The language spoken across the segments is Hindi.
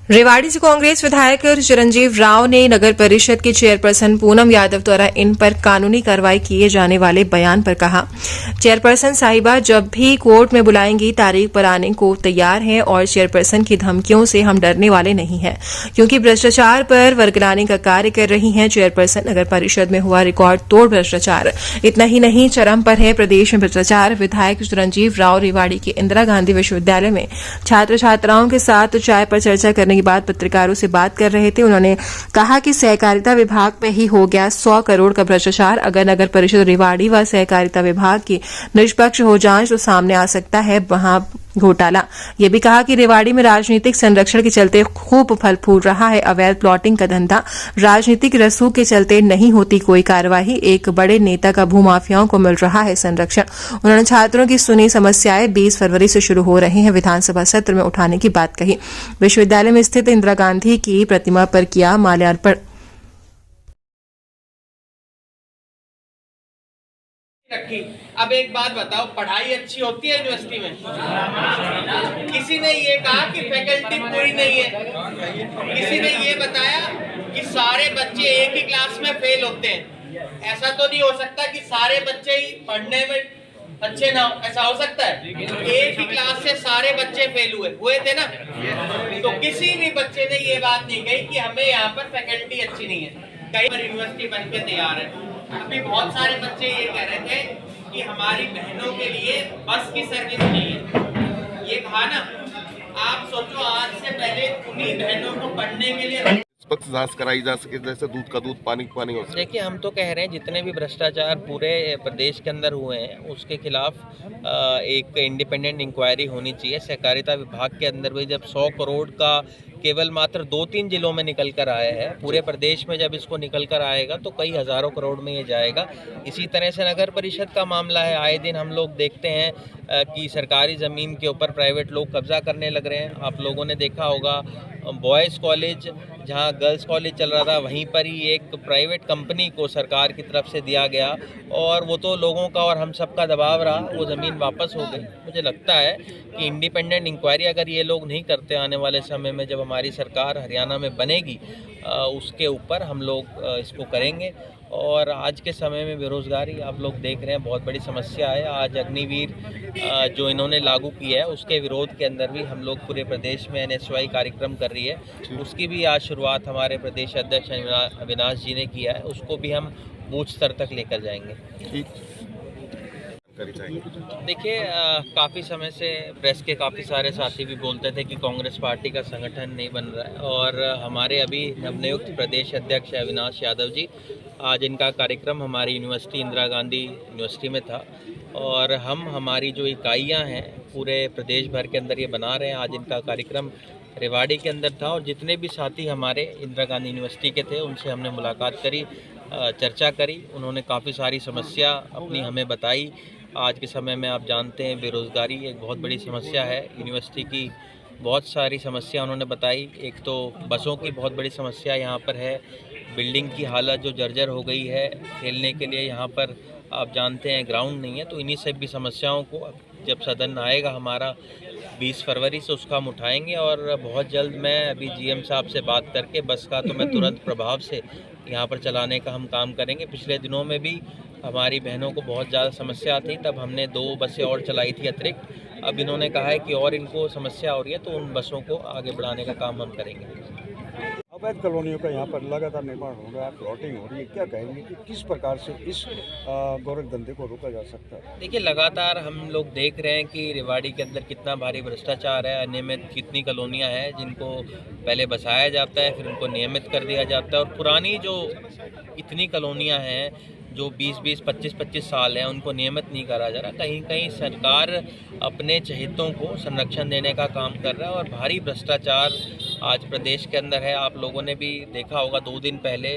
रेवाड़ी से कांग्रेस विधायक चिरंजीव राव ने नगर परिषद के चेयरपर्सन पूनम यादव द्वारा इन पर कानूनी कार्रवाई किए जाने वाले बयान पर कहा, चेयरपर्सन साहिबा जब भी कोर्ट में बुलाएंगी तारीख पर आने को तैयार हैं और चेयरपर्सन की धमकियों से हम डरने वाले नहीं हैं, क्योंकि भ्रष्टाचार पर वर्गलाने का कार्य कर रही हैं चेयरपर्सन। नगर परिषद में हुआ रिकॉर्ड तोड़ भ्रष्टाचार इतना ही नहीं, चरम पर है प्रदेश में भ्रष्टाचार। विधायक चिरंजीव राव रेवाड़ी के इंदिरा गांधी विश्वविद्यालय में छात्र छात्राओं के साथ चाय पर चर्चा करने के बाद पत्रकारों से बात कर रहे थे। उन्होंने कहा कि सहकारिता विभाग में ही हो गया 100 करोड़ का भ्रष्टाचार। अगर नगर परिषद रेवाड़ी व सहकारिता विभाग की निष्पक्ष हो जांच तो सामने आ सकता है वहां घोटाला। ये भी कहा कि रेवाड़ी में राजनीतिक संरक्षण के चलते खूब फल फूल रहा है अवैध प्लॉटिंग का धंधा। राजनीतिक रसूख के चलते नहीं होती कोई कार्यवाही, एक बड़े नेता का भूमाफियाओं को मिल रहा है संरक्षण। उन्होंने छात्रों की सुनी समस्याएं 20 फरवरी से शुरू हो रहे हैं विधानसभा सत्र में उठाने की बात कही। विश्वविद्यालय में स्थित इंदिरा गांधी की प्रतिमा पर किया माल्यार्पण। रखी। अब एक बात बताओ, पढ़ाई अच्छी होती है यूनिवर्सिटी में? किसी ने ये कहा कि फैकल्टी पूरी नहीं है? किसी ने ये बताया कि सारे बच्चे एक ही क्लास में फेल होते हैं? ऐसा तो नहीं हो सकता कि सारे बच्चे ही पढ़ने में अच्छे ना हो, ऐसा हो सकता है? एक ही क्लास से सारे बच्चे फेल हुए थे ना? तो किसी भी बच्चे ने ये बात नहीं कही कि हमें यहाँ पर फैकल्टी अच्छी नहीं है। कई बार यूनिवर्सिटी बन के तैयार है। अभी बहुत सारे बच्चे ये कह रहे थे कि हमारी बहनों के लिए बस की सर्विस नहीं है। ये कहा ना, आप सोचो आज से पहले उन्हीं बहनों को पढ़ने के लिए निष्पक्ष जांच कराई जा सके, जैसे दूध का दूध पानी का पानी हो सके। देखिए, हम तो कह रहे हैं जितने भी भ्रष्टाचार पूरे प्रदेश के अंदर हुए हैं उसके खिलाफ एक इंडिपेंडेंट इंक्वायरी होनी चाहिए। सहकारिता विभाग के अंदर भी जब 100 करोड़ का केवल मात्र 2-3 जिलों में निकल कर आया है, पूरे प्रदेश में जब इसको निकल कर आएगा तो कई हज़ारों करोड़ में ये जाएगा। इसी तरह से नगर परिषद का मामला है, आए दिन हम लोग देखते हैं कि सरकारी ज़मीन के ऊपर प्राइवेट लोग कब्जा करने लग रहे हैं। आप लोगों ने देखा होगा बॉयज़ कॉलेज, जहां गर्ल्स कॉलेज चल रहा था, वहीं पर ही एक प्राइवेट कंपनी को सरकार की तरफ से दिया गया और वो तो लोगों का और हम सब का दबाव रहा, वो ज़मीन वापस हो गई। मुझे लगता है कि इंडिपेंडेंट इंक्वायरी अगर ये लोग नहीं करते, आने वाले समय में जब हमारी सरकार हरियाणा में बनेगी उसके ऊपर हम लोग इसको करेंगे। और आज के समय में बेरोज़गारी आप लोग देख रहे हैं बहुत बड़ी समस्या है। आज अग्निवीर जो इन्होंने लागू किया है उसके विरोध के अंदर भी हम लोग पूरे प्रदेश में NSY कार्यक्रम कर रही है, उसकी भी आज शुरुआत हमारे प्रदेश अध्यक्ष अविनाश जी ने किया है। उसको भी हम बूथ स्तर तक लेकर जाएंगे। देखिए, काफ़ी समय से प्रेस के काफ़ी सारे साथी भी बोलते थे कि कांग्रेस पार्टी का संगठन नहीं बन रहा है और हमारे अभी नवनियुक्त प्रदेश अध्यक्ष अविनाश यादव जी, आज इनका कार्यक्रम हमारी यूनिवर्सिटी इंदिरा गांधी यूनिवर्सिटी में था और हम हमारी जो इकाइयां हैं पूरे प्रदेश भर के अंदर ये बना रहे हैं। आज इनका कार्यक्रम रेवाड़ी के अंदर था और जितने भी साथी हमारे इंदिरा गांधी यूनिवर्सिटी के थे उनसे हमने मुलाकात करी, चर्चा करी। उन्होंने काफ़ी सारी समस्या अपनी हमें बताई। आज के समय में आप जानते हैं बेरोज़गारी एक बहुत बड़ी समस्या है। यूनिवर्सिटी की बहुत सारी समस्या उन्होंने बताई। एक तो बसों की बहुत बड़ी समस्या यहाँ पर है, बिल्डिंग की हालत जो जर्जर हो गई है, खेलने के लिए यहाँ पर आप जानते हैं ग्राउंड नहीं है। तो इन्हीं सब भी समस्याओं को जब सदन आएगा हमारा 20 फरवरी से उसका हम उठाएंगे और बहुत जल्द मैं अभी GM साहब से बात करके बस का तो मैं तुरंत प्रभाव से यहाँ पर चलाने का हम काम करेंगे। पिछले दिनों में भी हमारी बहनों को बहुत ज़्यादा समस्या थी, तब हमने 2 बसें और चलाई थी अतिरिक्त। अब इन्होंने कहा है कि और इनको समस्या हो रही है तो उन बसों को आगे बढ़ाने का काम हम करेंगे। अवैध कॉलोनियों का यहाँ पर लगातार निर्माण हो रहा है, प्लॉटिंग हो रही है, क्या कहेंगे कि किस प्रकार से इस गोरख धंधे को रोका जा सकता है? देखिए, लगातार हम लोग देख रहे हैं कि रेवाड़ी के अंदर कितना भारी भ्रष्टाचार है, अनियमित कितनी कॉलोनियाँ हैं जिनको पहले बसाया जाता है फिर उनको नियमित कर दिया जाता है और पुरानी जो इतनी कॉलोनियाँ हैं जो 20-20, 25-25 साल हैं उनको नियमित नहीं करा जा रहा। कहीं कहीं सरकार अपने चहेतों को संरक्षण देने का काम कर रहा है और भारी भ्रष्टाचार आज प्रदेश के अंदर है। आप लोगों ने भी देखा होगा 2 दिन पहले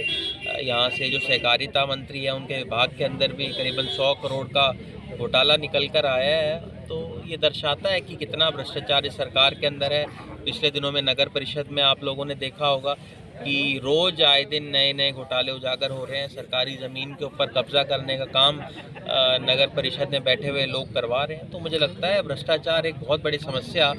यहाँ से जो सहकारिता मंत्री है उनके विभाग के अंदर भी करीबन 100 करोड़ का घोटाला निकल कर आया है। तो ये दर्शाता है कि कितना भ्रष्टाचार इस सरकार के अंदर है। पिछले दिनों में नगर परिषद में आप लोगों ने देखा होगा कि रोज़ आए दिन नए नए घोटाले उजागर हो रहे हैं। सरकारी ज़मीन के ऊपर कब्जा करने का काम नगर परिषद में बैठे हुए लोग करवा रहे हैं। तो मुझे लगता है भ्रष्टाचार एक बहुत बड़ी समस्या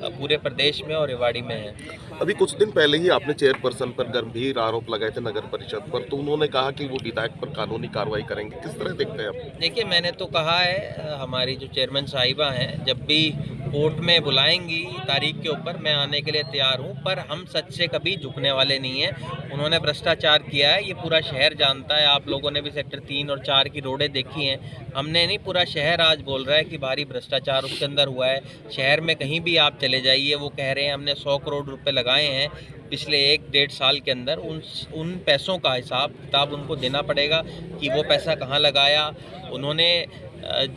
पूरे प्रदेश में और रेवाड़ी में है। अभी कुछ दिन पहले ही आपने चेयरपर्सन पर गंभीर आरोप लगाए थे नगर परिषद पर, तो उन्होंने कहा कि वो विधायक पर कानूनी कार्रवाई करेंगे। किस तरह देखते हैं आप? देखिए, मैंने तो कहा है, हमारी जो चेयरमैन साहिबा हैं, जब भी कोर्ट में बुलाएंगी तारीख के ऊपर मैं आने के लिए तैयार हूं, पर हम सच से कभी झुकने वाले नहीं हैं। उन्होंने भ्रष्टाचार किया है, ये पूरा शहर जानता है। आप लोगों ने भी सेक्टर 3 और 4 की रोडें देखी हैं, हमने नहीं, पूरा शहर आज बोल रहा है कि भारी भ्रष्टाचार उसके अंदर हुआ है। शहर में कहीं भी आप चले जाइए, वो कह रहे हैं हमने 100 करोड़ रुपए लगाए हैं पिछले 1-1.5 साल के अंदर। उन पैसों का हिसाब किताब उनको देना पड़ेगा कि वो पैसा कहाँ लगाया। उन्होंने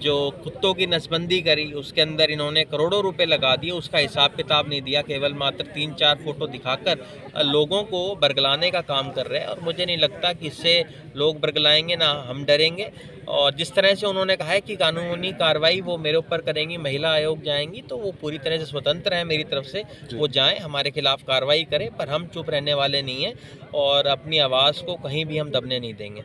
जो कुत्तों की नसबंदी करी उसके अंदर इन्होंने करोड़ों रुपए लगा दिए, उसका हिसाब किताब नहीं दिया। केवल मात्र 3-4 फोटो दिखाकर लोगों को बरगलाने का काम कर रहे हैं, और मुझे नहीं लगता कि इससे लोग बरगलाएंगे, ना हम डरेंगे। और जिस तरह से उन्होंने कहा है कि कानूनी कार्रवाई वो मेरे ऊपर करेंगी, महिला आयोग जाएंगी, तो वो पूरी तरह से स्वतंत्र है मेरी तरफ से, वो जाएं, हमारे खिलाफ कार्रवाई करें, पर हम चुप रहने वाले नहीं हैं और अपनी आवाज़ को कहीं भी हम दबने नहीं देंगे।